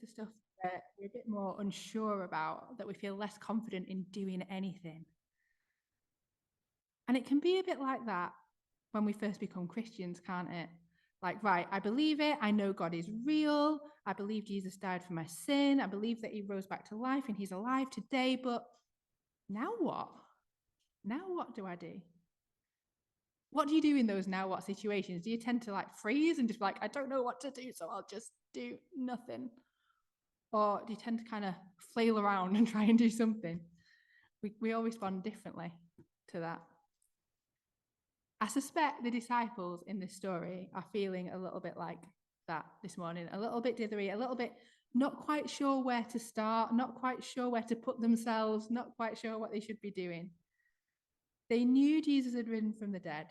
the stuff that we're a bit more unsure about, that we feel less confident in doing anything. And it can be a bit like that when we first become Christians, can't it? Like, right, I believe it. I know God is real. I believe Jesus died for my sin. I believe that he rose back to life and he's alive today. But now what? Now what do I do? What do you do in those now what situations? Do you tend to like freeze and just like, I don't know what to do, so I'll just do nothing? Or do you tend to kind of flail around and try and do something? We all respond differently to that. I suspect the disciples in this story are feeling a little bit like that this morning, a little bit dithery, a little bit not quite sure where to start, not quite sure where to put themselves, not quite sure what they should be doing. They knew Jesus had risen from the dead.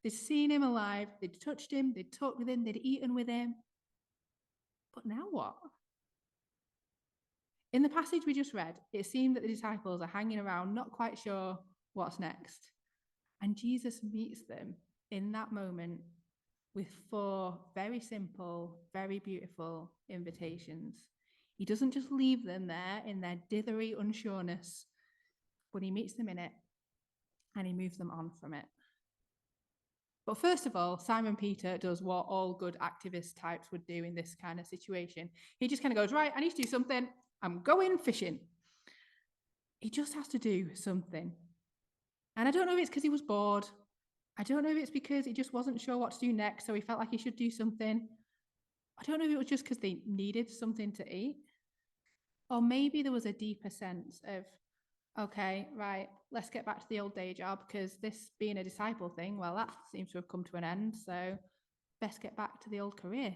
They'd seen him alive, they'd touched him, they'd talked with him, they'd eaten with him. But now what? In the passage we just read, it seemed that the disciples are hanging around, not quite sure what's next. And Jesus meets them in that moment with 4 very simple, very beautiful invitations. He doesn't just leave them there in their dithery unsureness, but he meets them in it and he moves them on from it. But first of all, Simon Peter does what all good activist types would do in this kind of situation. He just kind of goes, right, I need to do something. I'm going fishing. He just has to do something. And I don't know if it's because he was bored. I don't know if it's because he just wasn't sure what to do next, so he felt like he should do something. I don't know if it was just because they needed something to eat. Or maybe there was a deeper sense of, okay, right, let's get back to the old day job, because this being a disciple thing, well, that seems to have come to an end, so best get back to the old career.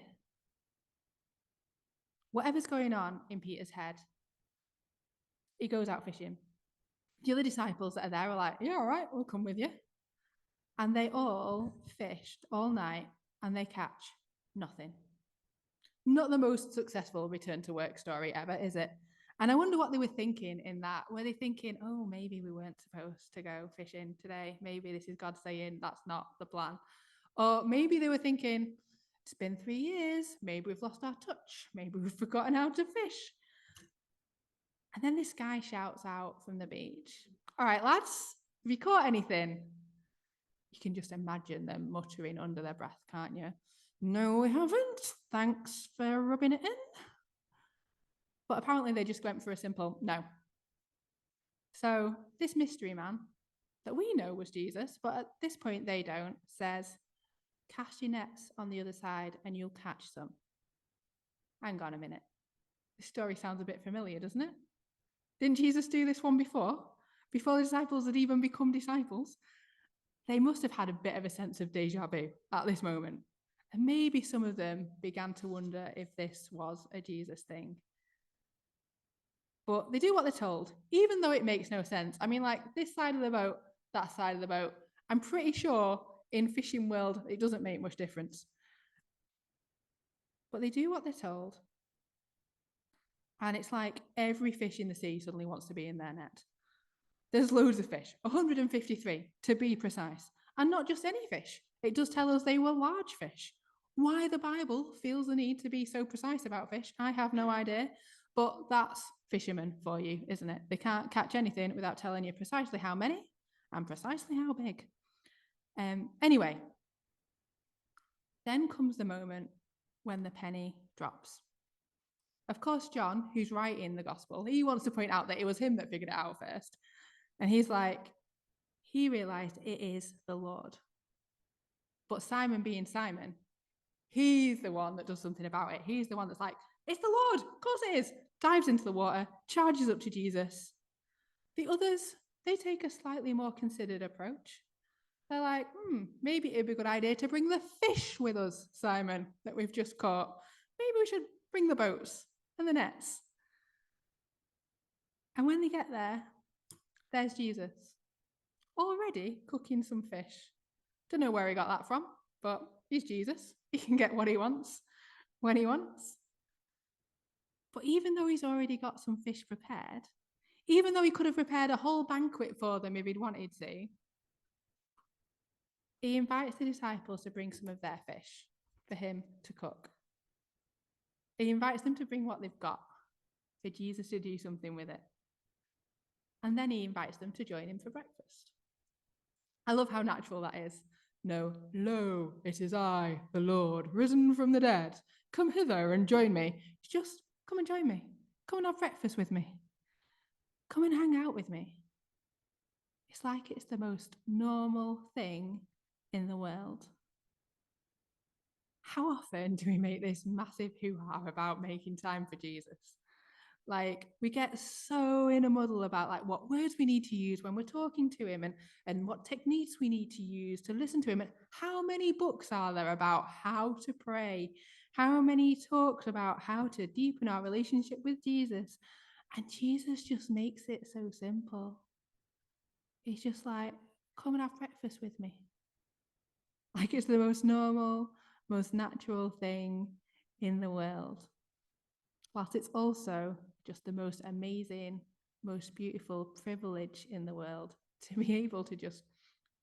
Whatever's going on in Peter's head, he goes out fishing. The other disciples that are there are like, yeah, all right, we'll come with you. And they all fished all night and they catch nothing. Not the most successful return to work story ever, is it? And I wonder what they were thinking in that. Were they thinking, oh, maybe we weren't supposed to go fishing today? Maybe this is God saying that's not the plan. Or maybe they were thinking, it's been 3 years. Maybe we've lost our touch. Maybe we've forgotten how to fish. And then this guy shouts out from the beach, all right, lads, have you caught anything? You can just imagine them muttering under their breath, can't you? No, we haven't. Thanks for rubbing it in. But apparently they just went for a simple no. So this mystery man that we know was Jesus, but at this point they don't, says, cast your nets on the other side and you'll catch some. Hang on a minute. This story sounds a bit familiar, doesn't it? Didn't Jesus do this one before? Before the disciples had even become disciples? They must have had a bit of a sense of deja vu at this moment. And maybe some of them began to wonder if this was a Jesus thing. But they do what they're told, even though it makes no sense. I mean, like this side of the boat, that side of the boat. I'm pretty sure in fishing world, it doesn't make much difference. But they do what they're told. And it's like every fish in the sea suddenly wants to be in their net. There's loads of fish, 153 to be precise. And not just any fish. It does tell us they were large fish. Why the Bible feels the need to be so precise about fish, I have no idea. But that's fishermen for you, isn't it? They can't catch anything without telling you precisely how many and precisely how big. Anyway, then comes the moment when the penny drops. Of course, John, who's writing the gospel, he wants to point out that it was him that figured it out first. And he's like, he realized it is the Lord. But Simon being Simon, he's the one that does something about it. He's the one that's like, it's the Lord, of course it is. Dives into the water, charges up to Jesus. The others, they take a slightly more considered approach. They're like, maybe it'd be a good idea to bring the fish with us, Simon, that we've just caught. Maybe we should bring the boats and the nets. And when they get there, there's Jesus, already cooking some fish. Don't know where he got that from, but he's Jesus. He can get what he wants when he wants. But even though he's already got some fish prepared, even though he could have prepared a whole banquet for them if he'd wanted to, he invites the disciples to bring some of their fish for him to cook. He invites them to bring what they've got for Jesus to do something with it. And then he invites them to join him for breakfast. I love how natural that is. No, lo, it is I, the Lord, risen from the dead. Come hither and join me. It's just, come and join me. Come and have breakfast with me. Come and hang out with me. It's like it's the most normal thing in the world. How often do we make this massive hoo-ha about making time for Jesus? Like, we get so in a muddle about like what words we need to use when we're talking to him, and what techniques we need to use to listen to him. And how many books are there about how to pray? How many talks about how to deepen our relationship with Jesus? And Jesus just makes it so simple. He's just like, come and have breakfast with me. Like, it's the most normal, most natural thing in the world. Whilst it's also just the most amazing, most beautiful privilege in the world to be able to just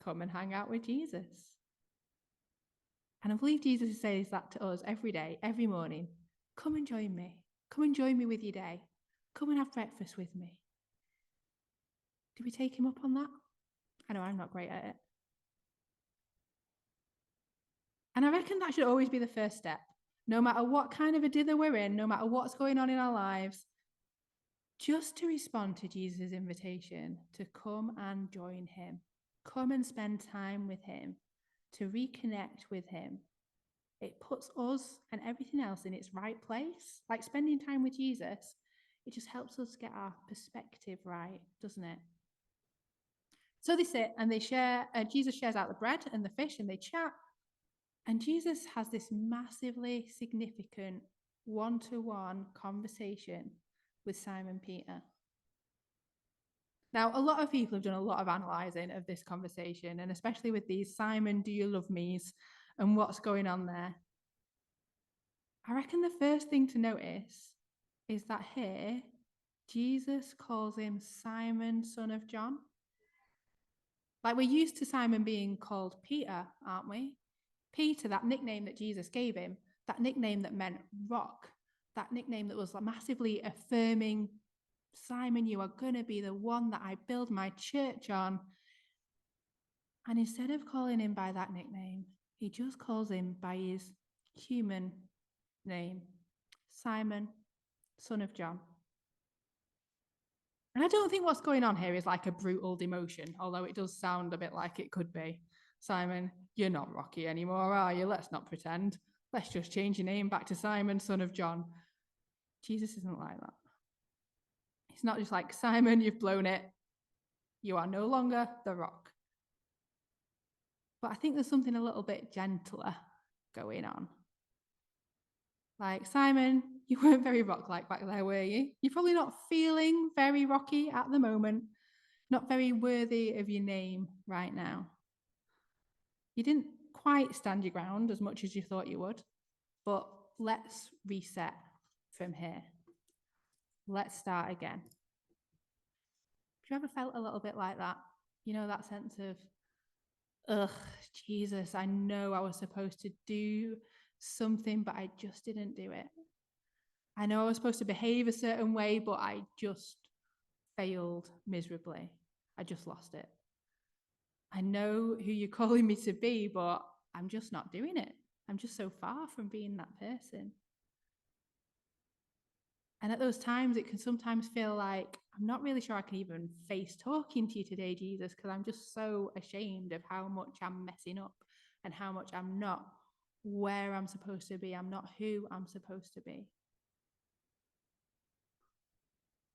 come and hang out with Jesus. And I believe Jesus says that to us every day, every morning. Come and join me. Come and join me with your day. Come and have breakfast with me. Do we take him up on that? I know I'm not great at it. And I reckon that should always be the first step. No matter what kind of a dither we're in, no matter what's going on in our lives, just to respond to Jesus' invitation to come and join him, come and spend time with him, to reconnect with him. It puts us and everything else in its right place. Like spending time with Jesus, it just helps us get our perspective right, doesn't it? So they sit and they share, Jesus shares out the bread and the fish and they chat. And Jesus has this massively significant one-to-one conversation with Simon Peter. Now, a lot of people have done a lot of analysing of this conversation, and especially with these Simon, do you love me's and what's going on there. I reckon the first thing to notice is that here, Jesus calls him Simon, son of John. Like, we're used to Simon being called Peter, aren't we? Peter, that nickname that Jesus gave him, that nickname that meant rock, that nickname that was massively affirming, Simon, you are going to be the one that I build my church on. And instead of calling him by that nickname, he just calls him by his human name, Simon, son of John. And I don't think what's going on here is like a brutal demotion, although it does sound a bit like it could be. Simon, you're not Rocky anymore, are you? Let's not pretend. Let's just change your name back to Simon, son of John. Jesus isn't like that. It's not just like, Simon, you've blown it. You are no longer the rock. But I think there's something a little bit gentler going on. Like, Simon, you weren't very rock-like back there, were you? You're probably not feeling very rocky at the moment, not very worthy of your name right now. You didn't quite stand your ground as much as you thought you would, but let's reset from here. Let's start again. Have you ever felt a little bit like that? You know, that sense of, ugh, Jesus, I know I was supposed to do something, but I just didn't do it. I know I was supposed to behave a certain way, but I just failed miserably. I just lost it. I know who you're calling me to be, but I'm just not doing it. I'm just so far from being that person. And at those times, it can sometimes feel like, I'm not really sure I can even face talking to you today, Jesus, because I'm just so ashamed of how much I'm messing up and how much I'm not where I'm supposed to be. I'm not who I'm supposed to be.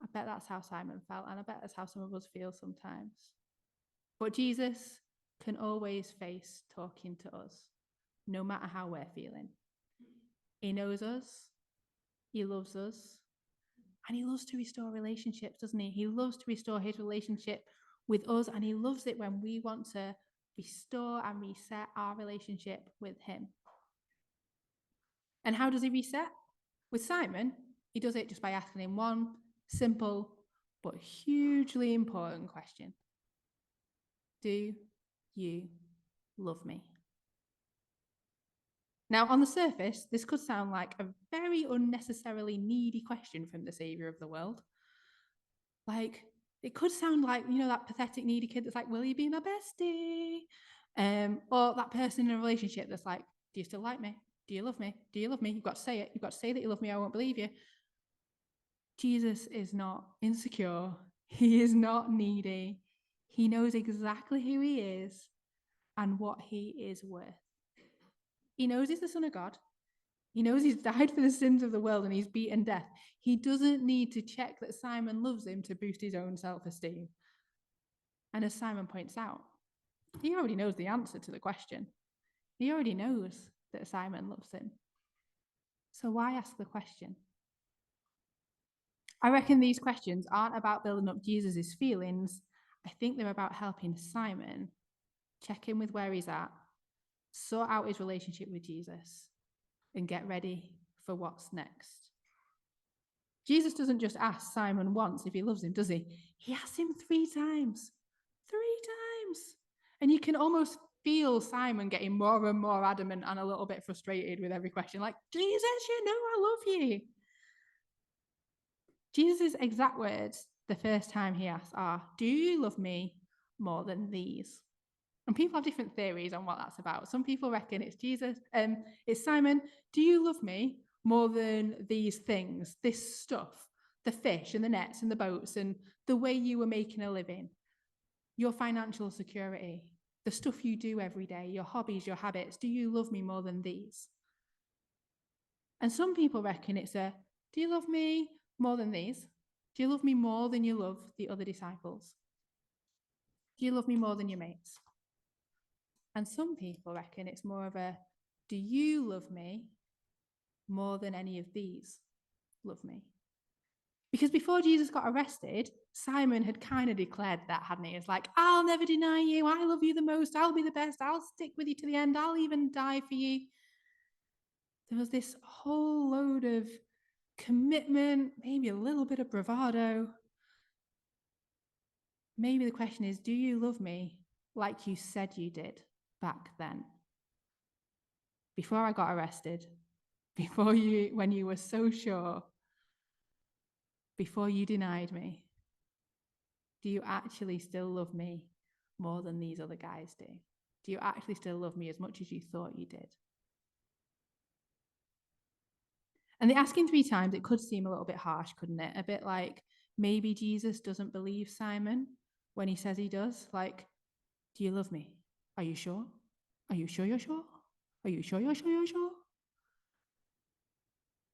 I bet that's how Simon felt, and I bet that's how some of us feel sometimes. But Jesus can always face talking to us, no matter how we're feeling. He knows us, he loves us, and he loves to restore relationships, doesn't he? He loves to restore his relationship with us, and he loves it when we want to restore and reset our relationship with him. And how does he reset? With Simon, he does it just by asking him one simple but hugely important question. Do you love me? Now, on the surface, this could sound like a very unnecessarily needy question from the Saviour of the world. Like, it could sound like, that pathetic needy kid that's like, will you be my bestie? Or that person in a relationship that's like, do you still like me? Do you love me? Do you love me? You've got to say it. You've got to say that you love me. I won't believe you. Jesus is not insecure. He is not needy. He knows exactly who he is and what he is worth. He knows he's the Son of God. He knows he's died for the sins of the world and he's beaten death. He doesn't need to check that Simon loves him to boost his own self-esteem. And as Simon points out, he already knows the answer to the question. He already knows that Simon loves him. So why ask the question? I reckon these questions aren't about building up Jesus' feelings. I think they're about helping Simon check in with where he's at, sort out his relationship with Jesus, and get ready for what's next. Jesus doesn't just ask Simon once if he loves him, does he? He asks him 3 times. 3 times. And you can almost feel Simon getting more and more adamant and a little bit frustrated with every question. Like, Jesus, I love you. Jesus' exact words the first time he asks are, do you love me more than these? And people have different theories on what that's about. Some people reckon it's Simon, do you love me more than these things, this stuff, the fish and the nets and the boats and the way you were making a living, your financial security, the stuff you do every day, your hobbies, your habits, do you love me more than these? And some people reckon it's do you love me more than these? Do you love me more than you love the other disciples? Do you love me more than your mates? And some people reckon it's more of do you love me more than any of these love me? Because before Jesus got arrested, Simon had kind of declared that, hadn't he? It's like, I'll never deny you. I love you the most. I'll be the best. I'll stick with you to the end. I'll even die for you. There was this whole load of commitment, maybe a little bit of bravado. Maybe the question is, do you love me like you said you did back then? Before I got arrested, when you were so sure, before you denied me, do you actually still love me more than these other guys do? Do you actually still love me as much as you thought you did? And the asking 3 times, it could seem a little bit harsh, couldn't it? A bit like maybe Jesus doesn't believe Simon when he says he does. Like, do you love me? Are you sure? Are you sure you're sure? Are you sure you're sure you're sure?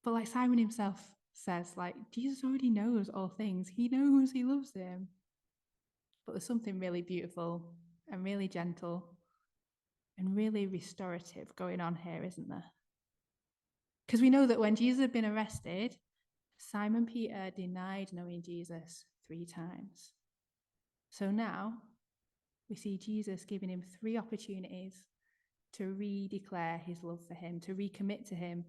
But like Simon himself says, like, Jesus already knows all things. He knows he loves him. But there's something really beautiful and really gentle and really restorative going on here, isn't there? Because we know that when Jesus had been arrested, Simon Peter denied knowing Jesus 3 times. So now we see Jesus giving him 3 opportunities to redeclare his love for him, to recommit to him,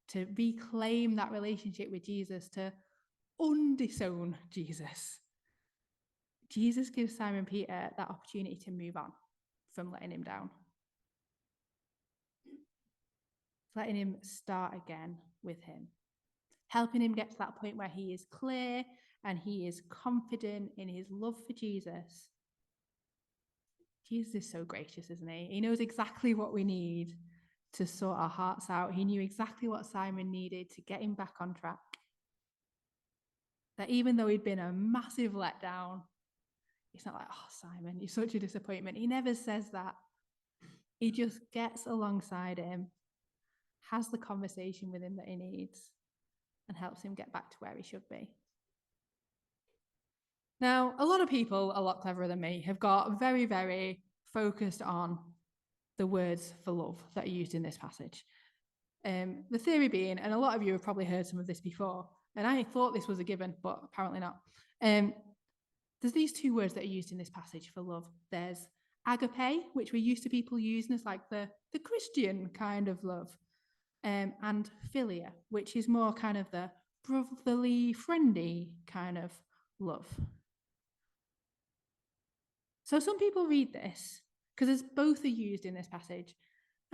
to reclaim that relationship with Jesus, to undisown Jesus. Jesus gives Simon Peter that opportunity to move on from letting him down, letting him start again with him, helping him get to that point where he is clear and he is confident in his love for Jesus. Jesus is so gracious, isn't he? He knows exactly what we need to sort our hearts out. He knew exactly what Simon needed to get him back on track. That even though he'd been a massive letdown, it's not like, oh, Simon, you're such a disappointment. He never says that. He just gets alongside him, has the conversation with him that he needs, and helps him get back to where he should be. Now, a lot of people, a lot cleverer than me, have got very, very focused on the words for love that are used in this passage. The theory being, and a lot of you have probably heard some of this before, and I thought this was a given, but apparently not. There's these 2 words that are used in this passage for love. There's agape, which we're used to people using as like the Christian kind of love, and philia, which is more kind of the brotherly, friendly kind of love. So some people read this, because both are used in this passage,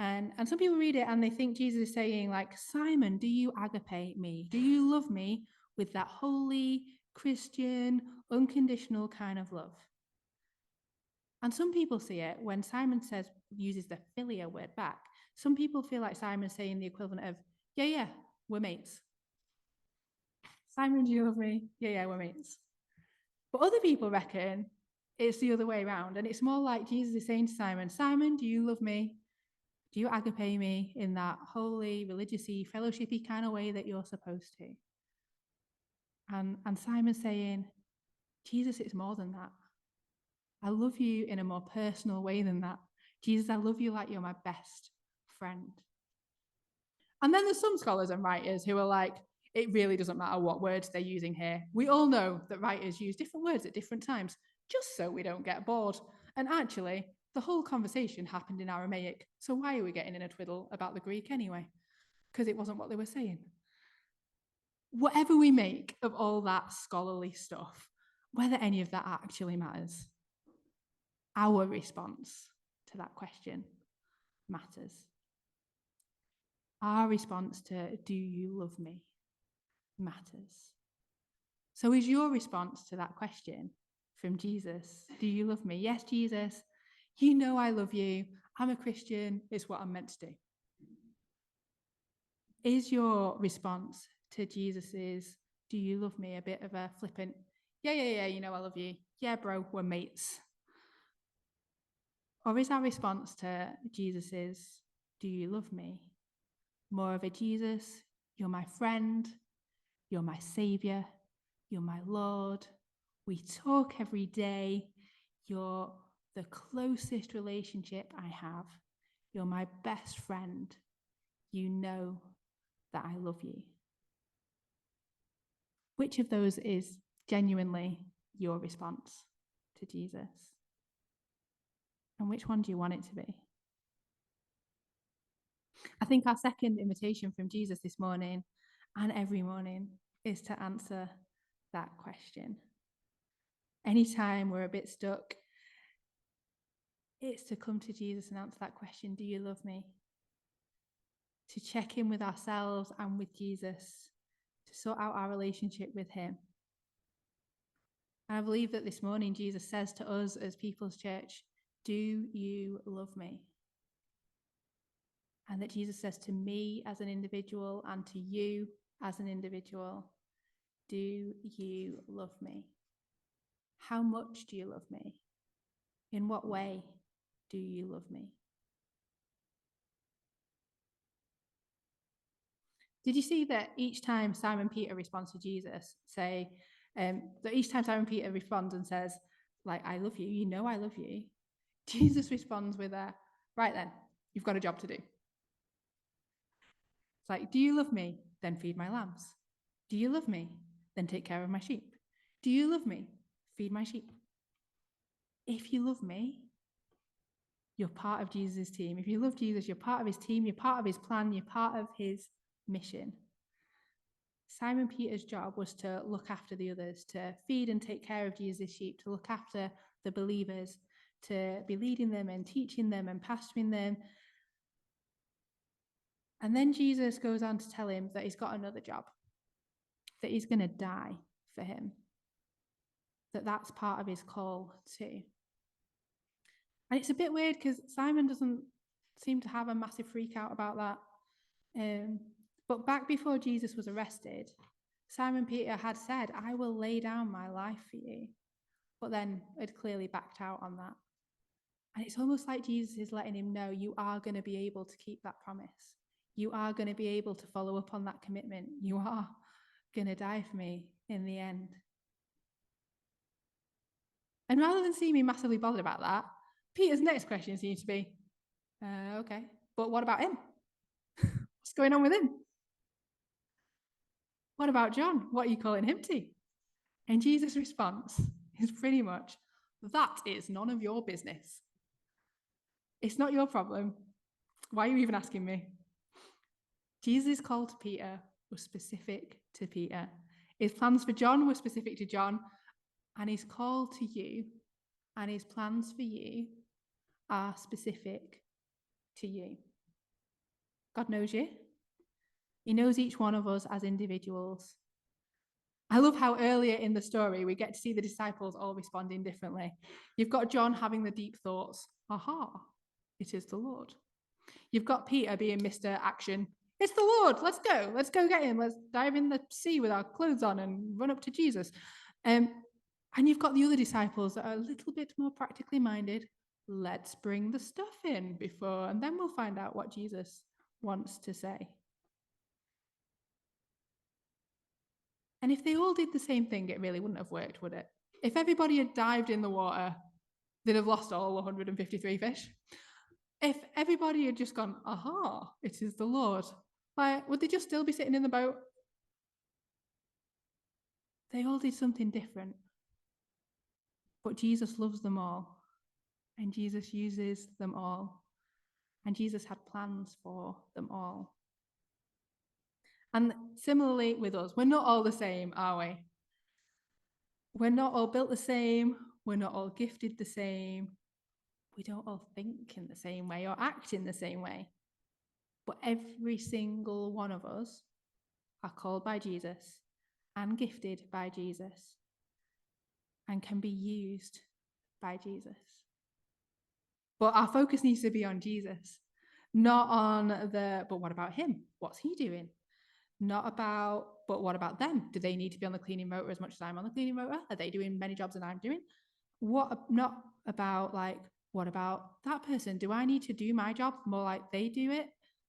And some people read it and they think Jesus is saying, like, Simon, do you agape me? Do you love me with that holy, Christian, unconditional kind of love? And some people see it when Simon uses the philia word back. Some people feel like Simon's saying the equivalent of, yeah, we're mates. Simon, do you love me? Yeah, we're mates. But other people reckon it's the other way around. And it's more like Jesus is saying to Simon, Simon, do you love me? Do you agape me in that holy, religious-y, fellowship-y kind of way that you're supposed to? And Simon's saying, Jesus, it's more than that. I love you in a more personal way than that. Jesus, I love you like you're my best friend. And then there's some scholars and writers who are like, it really doesn't matter what words they're using here. We all know that writers use different words at different times, just so we don't get bored. And actually, the whole conversation happened in Aramaic, so why are we getting in a twiddle about the Greek anyway? Because it wasn't what they were saying. Whatever we make of all that scholarly stuff, whether any of that actually matters, our response to that question matters. Our response to, do you love me, matters. So is your response to that question from Jesus, do you love me? Yes, Jesus, you know I love you. I'm a Christian. It's what I'm meant to do. Is your response to Jesus's, do you love me, a bit of a flippant, yeah, you know I love you. Yeah, bro, we're mates. Or is our response to Jesus's, do you love me, more of a Jesus, you're my friend, you're my savior, you're my Lord, we talk every day, you're the closest relationship I have, you're my best friend, you know that I love you. Which of those is genuinely your response to Jesus? And which one do you want it to be? I think our second invitation from Jesus this morning and every morning is to answer that question. Anytime we're a bit stuck, it's to come to Jesus and answer that question, do you love me? To check in with ourselves and with Jesus, to sort out our relationship with him. And I believe that this morning Jesus says to us as People's Church, do you love me? And that Jesus says to me as an individual and to you as an individual, do you love me? How much do you love me? In what way do you love me? Did you see that each time Simon Peter responds to Jesus, that each time Simon Peter responds and says, like, I love you, you know I love you, Jesus responds with a, right then, you've got a job to do. It's like, do you love me? Then feed my lambs. Do you love me? Then take care of my sheep. Do you love me? Feed my sheep. If you love me, you're part of Jesus' team. If you love Jesus, you're part of his team, you're part of his plan, you're part of his mission. Simon Peter's job was to look after the others, to feed and take care of Jesus' sheep, to look after the believers, to be leading them and teaching them and pastoring them. And then Jesus goes on to tell him that he's got another job, that he's going to die for him, that that's part of his call too. And it's a bit weird because Simon doesn't seem to have a massive freak out about that. But back before Jesus was arrested, Simon Peter had said, I will lay down my life for you, but then had clearly backed out on that. And it's almost like Jesus is letting him know, you are going to be able to keep that promise. You are going to be able to follow up on that commitment. You are going to die for me in the end. And rather than seeming massively bothered about that, Peter's next question seems to be, okay, but what about him? What's going on with him? What about John? What are you calling him to? And Jesus' response is pretty much, that is none of your business. It's not your problem. Why are you even asking me? Jesus' call to Peter was specific to Peter. His plans for John were specific to John, and his call to you and his plans for you are specific to you. God knows you. He knows each one of us as individuals. I love how earlier in the story we get to see the disciples all responding differently. You've got John having the deep thoughts. Aha, it is the Lord. You've got Peter being Mr. Action. It's the Lord. Let's go. Let's go get him. Let's dive in the sea with our clothes on and run up to Jesus. And you've got the other disciples that are a little bit more practically minded. Let's bring the stuff in before, and then we'll find out what Jesus wants to say. And if they all did the same thing, it really wouldn't have worked, would it? If everybody had dived in the water, they'd have lost all 153 fish. If everybody had just gone, aha, it is the Lord, like, would they just still be sitting in the boat? They all did something different. But Jesus loves them all. And Jesus uses them all. And Jesus had plans for them all. And similarly with us, we're not all the same, are we? We're not all built the same. We're not all gifted the same. We don't all think in the same way or act in the same way. But every single one of us are called by Jesus and gifted by Jesus and can be used by Jesus. But our focus needs to be on Jesus, not on but what about him? What's he doing? Not about, but what about them? Do they need to be on the cleaning rota as much as I'm on the cleaning rota? Are they doing many jobs than I'm doing? Not about like, what about that person? Do I need to do my job more like they do it?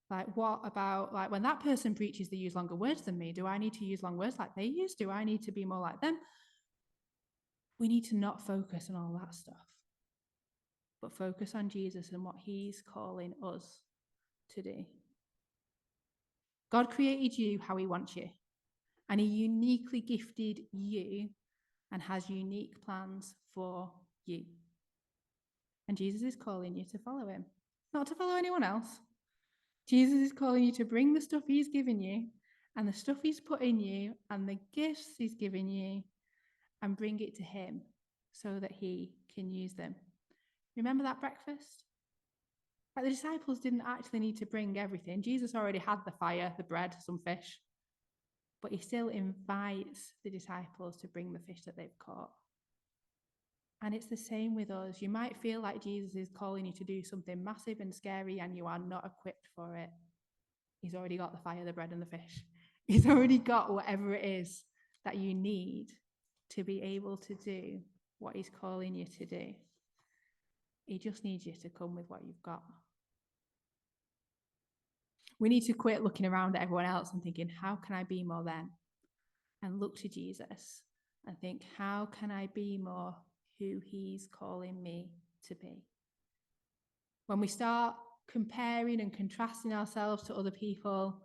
Like, what about like when that person preaches, they use longer words than me? Do I need to use long words like they use? Do I need to be more like them? We need to not focus on all that stuff, but focus on Jesus and what he's calling us to do. God created you how he wants you, and he uniquely gifted you and has unique plans for you. And Jesus is calling you to follow him, not to follow anyone else. Jesus is calling you to bring the stuff he's given you and the stuff he's put in you and the gifts he's given you and bring it to him so that he can use them. Remember that breakfast? Like the disciples didn't actually need to bring everything. Jesus already had the fire, the bread, some fish. But he still invites the disciples to bring the fish that they've caught. And it's the same with us. You might feel like Jesus is calling you to do something massive and scary and you are not equipped for it. He's already got the fire, the bread, and the fish. He's already got whatever it is that you need to be able to do what he's calling you to do. He just needs you to come with what you've got. We need to quit looking around at everyone else and thinking, how can I be more them? And look to Jesus and think, how can I be more who he's calling me to be? When we start comparing and contrasting ourselves to other people,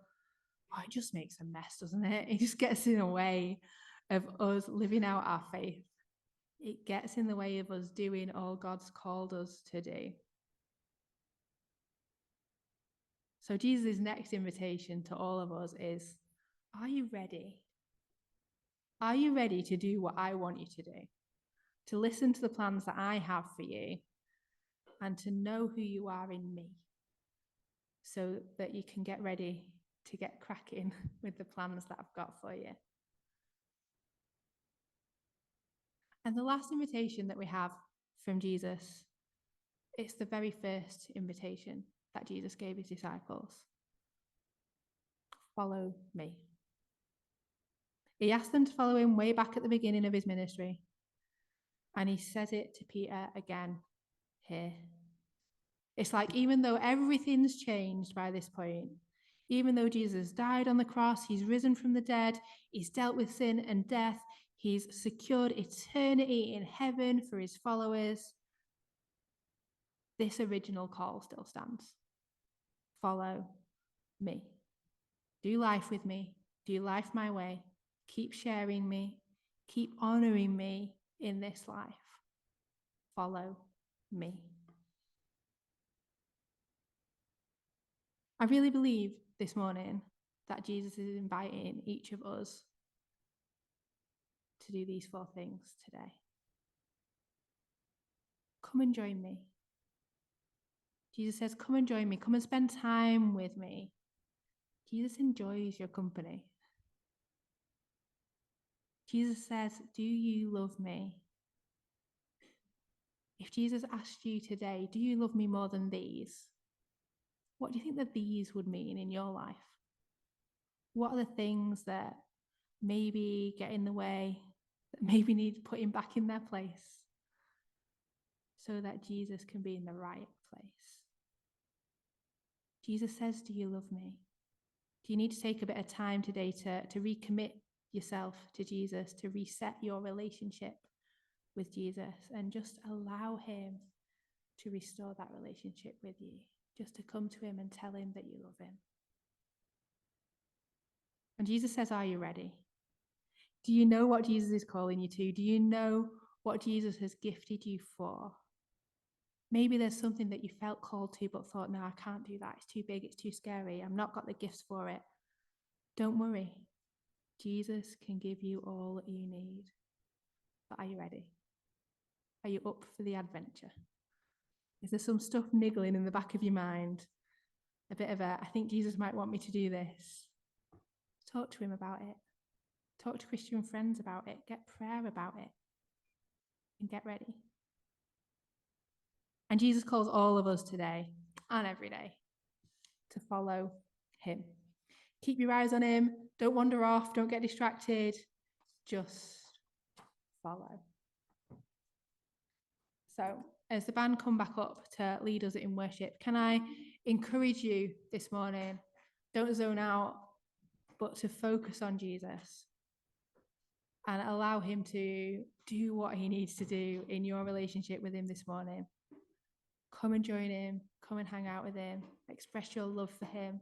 it just makes a mess, doesn't it? It just gets in the way of us living out our faith. It gets in the way of us doing all God's called us to do. So Jesus' next invitation to all of us is, are you ready? Are you ready to do what I want you to do? To listen to the plans that I have for you and to know who you are in me so that you can get ready to get cracking with the plans that I've got for you. And the last invitation that we have from Jesus, it's the very first invitation that Jesus gave his disciples. Follow me. He asked them to follow him way back at the beginning of his ministry. And he says it to Peter again here. It's like, even though everything's changed by this point, even though Jesus died on the cross, he's risen from the dead, he's dealt with sin and death, he's secured eternity in heaven for his followers, this original call still stands. Follow me. Do life with me. Do life my way. Keep sharing me. Keep honoring me in this life. Follow me. I really believe this morning that Jesus is inviting each of us to do these 4 things today. Come and join me. Jesus says, come and join me. Come and spend time with me. Jesus enjoys your company. Jesus says, do you love me? If Jesus asked you today, do you love me more than these? What do you think that these would mean in your life? What are the things that maybe get in the way, that maybe need putting back in their place so that Jesus can be in the right place? Jesus says, do you love me? Do you need to take a bit of time today to recommit yourself to Jesus, to reset your relationship with Jesus, and just allow him to restore that relationship with you, just to come to him and tell him that you love him? And Jesus says, are you ready? Do you know what Jesus is calling you to? Do you know what Jesus has gifted you for? Maybe there's something that you felt called to but thought, no, I can't do that. It's too big. It's too scary. I've not got the gifts for it. Don't worry. Jesus can give you all that you need. But are you ready? Are you up for the adventure? Is there some stuff niggling in the back of your mind? A bit of I think Jesus might want me to do this. Talk to him about it. Talk to Christian friends about it. Get prayer about it. And get ready. And Jesus calls all of us today and every day to follow him. Keep your eyes on him. Don't wander off. Don't get distracted. Just follow. So as the band come back up to lead us in worship, can I encourage you this morning, don't zone out, but to focus on Jesus and allow him to do what he needs to do in your relationship with him this morning. Come and join him. Come and hang out with him. Express your love for him.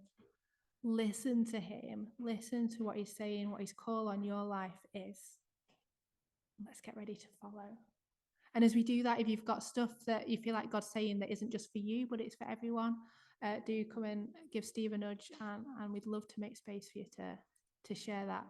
Listen to him. Listen to what he's saying, what his call on your life is. Let's get ready to follow. And as we do that, if you've got stuff that you feel like God's saying that isn't just for you, but it's for everyone, do come and give Steve a nudge, and we'd love to make space for you to share that